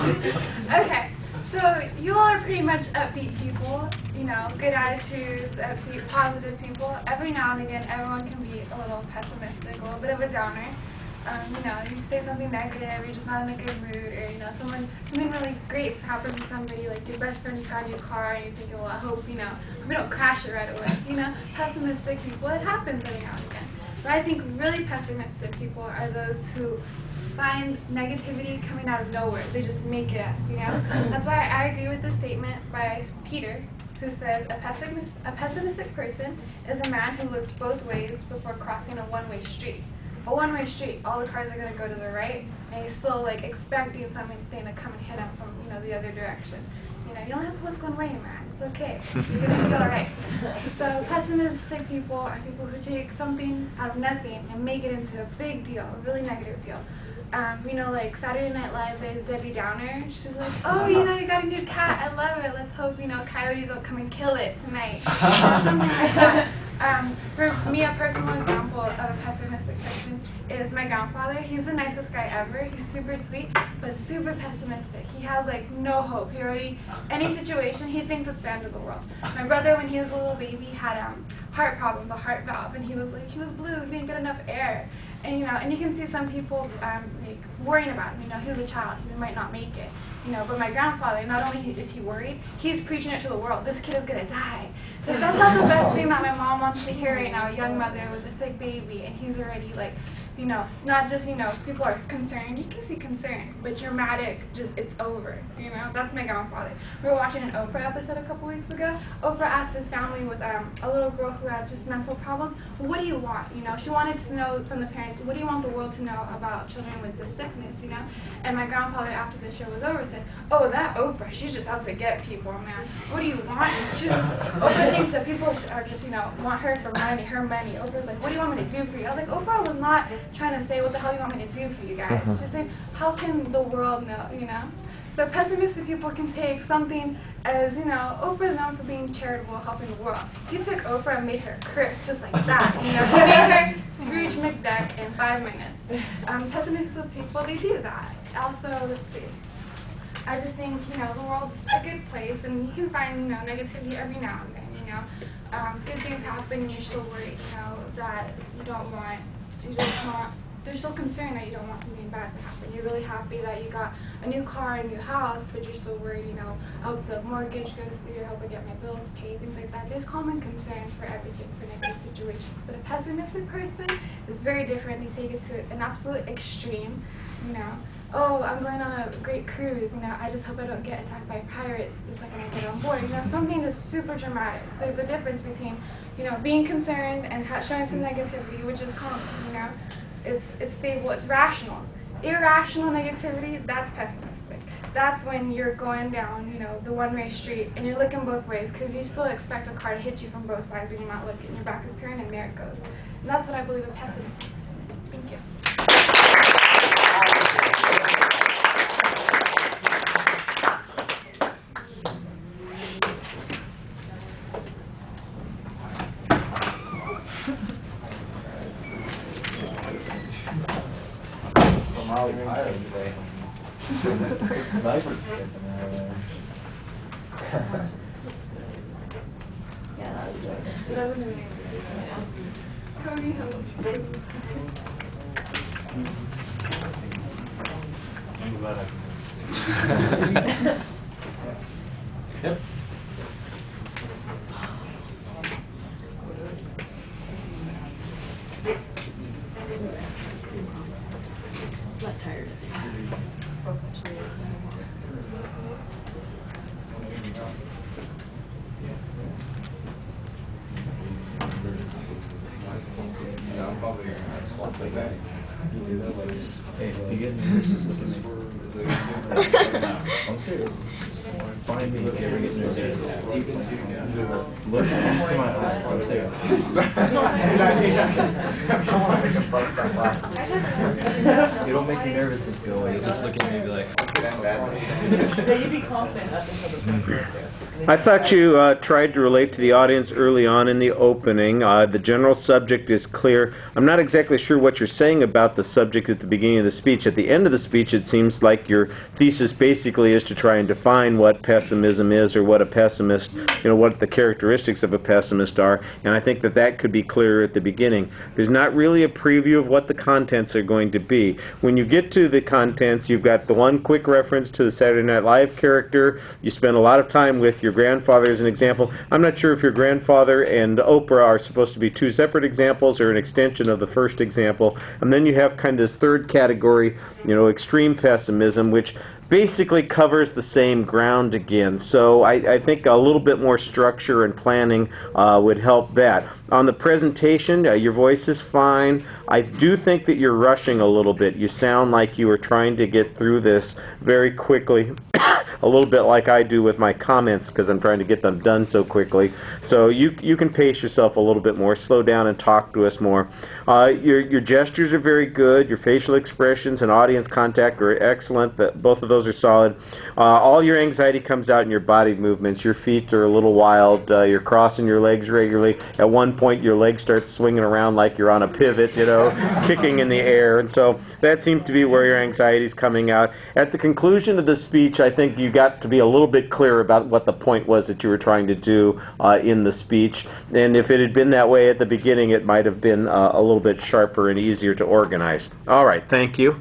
Okay, so you all are pretty much upbeat people, you know, good attitudes, upbeat, positive people. Every now and again, everyone can be a little pessimistic, a little bit of a downer. You know, you say something negative, you're just not in a good mood, or, you know, something really great happens to somebody, like your best friend found your car, and you're thinking, well, I hope, you know, we don't crash it right away. You know, pessimistic people, it happens every now and again. But I think really pessimistic people are those who find negativity coming out of nowhere. They just make it up, you know? That's why I agree with the statement by Peter, who says, a pessimistic person is a man who looks both ways before crossing a one-way street. A one-way street, all the cars are going to go to the right, and he's still, like, expecting something to come and hit him from, you know, the other direction. You know, you don't have to look one way, man. It's okay. You're going to be all right. So pessimistic people are people who take something out of nothing and make it into a big deal, a really negative deal. You know, like Saturday Night Live, there's Debbie Downer. She's like, oh, you know, you got a new cat. I love it. Let's hope, you know, coyotes will come and kill it tonight. Something like that. For me, a personal example of a pessimistic person is my grandfather. He's the nicest guy ever. He's super sweet, but super pessimistic. He has, like, no hope. He already, any situation, he thinks it's the end of the world. My brother, when he was a little baby, had heart problems, a heart valve, and he was blue, he didn't get enough air. And, you know, and you can see some people like worrying about him. You know, he was a child, he might not make it. You know, but my grandfather, not only is he worried, he's preaching it to the world. This kid is gonna die. So that's not the best thing that my mom wants to hear right now. A young mother with a sick baby, and he's already like, you know, not just, you know, people are concerned. You can see concern, but dramatic, just it's over. You know, that's my grandfather. We were watching an Oprah episode a couple weeks ago. Oprah asked this family with a little girl who had just mental problems, what do you want? You know, she wanted to know from the parents, what do you want the world to know about children with this sickness? You know, and my grandfather, after the show was over, said, oh, that Oprah, she's just out to get people, man. What do you want? Oprah thinks that people are just, you know, want her for money, her money. Oprah's like, what do you want me to do for you? I was like, Oprah was not trying to say, what the hell do you want me to do for you guys? She's saying, how can the world know, you know? So pessimistic people can take something as, you know, Oprah is known for being charitable, helping the world. He took Oprah and made her Chris, just like that. You know, he made her Scrooge McDuck in 5 minutes. Pessimistic people, they do that. Also, let's see. I just think, you know, the world's a good place, and you can find, you know, negativity every now and then, you know. Good things happen, you're still worried, you know, that you don't want, there's still concern that you don't want something bad to happen. You're really happy that you got a new car, a new house, but you're still worried, you know, I hope the mortgage goes through, I hope I get my bills paid, things like that. There's common concerns for everything, for negative situations. But a pessimistic person is very different. They take it to an absolute extreme, you know. Oh, I'm going on a great cruise, you know, I just hope I don't get attacked by pirates the second I get on board. You know, something that's super dramatic. There's a difference between, you know, being concerned and showing some negativity, which is common, you know. It's stable, it's rational. Irrational negativity, that's pessimistic. That's when you're going down, you know, the one-way street, and you're looking both ways, because you still expect a car to hit you from both sides when you're not looking. Your back is turned, and there it goes. And that's what I believe a pessimist is. Thank you. Yep. Not tired. I'm probably going to swap like that. You do that like, hey, you get nervous, just look at me. I'm serious. Find me if you ever get nervous. Look into my eyes. I'm serious. You don't make me nervous, just go away. You'll just look at me and be like, you'd be confident up until the point there. I thought you tried to relate to the audience early on in the opening. The general subject is clear. I'm not exactly sure what you're saying about the subject at the beginning of the speech. At the end of the speech, it seems like your thesis basically is to try and define what pessimism is, or what a pessimist, what the characteristics of a pessimist are. And I think that that could be clearer at the beginning. There's not really a preview of what the contents are going to be. When you get to the contents, you've got the one quick reference to the Saturday Night Live character. You spend a lot of time with your grandfather as an example. I'm not sure if your grandfather and Oprah are supposed to be two separate examples or an extension of the first example. And then you have kind of this third category, extreme pessimism, which basically covers the same ground again. So I think a little bit more structure and planning would help that. On the presentation, your voice is fine. I do think that you're rushing a little bit. You sound like you are trying to get through this very quickly, a little bit like I do with my comments because I'm trying to get them done so quickly. So you can pace yourself a little bit more, slow down and talk to us more. Your gestures are very good. Your facial expressions and audience contact are excellent. Both of those are solid. All your anxiety comes out in your body movements. Your feet are a little wild. You're crossing your legs regularly. At one point, your legs start swinging around like you're on a pivot, kicking in the air. And so that seems to be where your anxiety is coming out. At the conclusion of the speech, I think you got to be a little bit clear about what the point was that you were trying to do in the speech. And if it had been that way at the beginning, it might have been a little bit sharper and easier to organize. All right, thank you.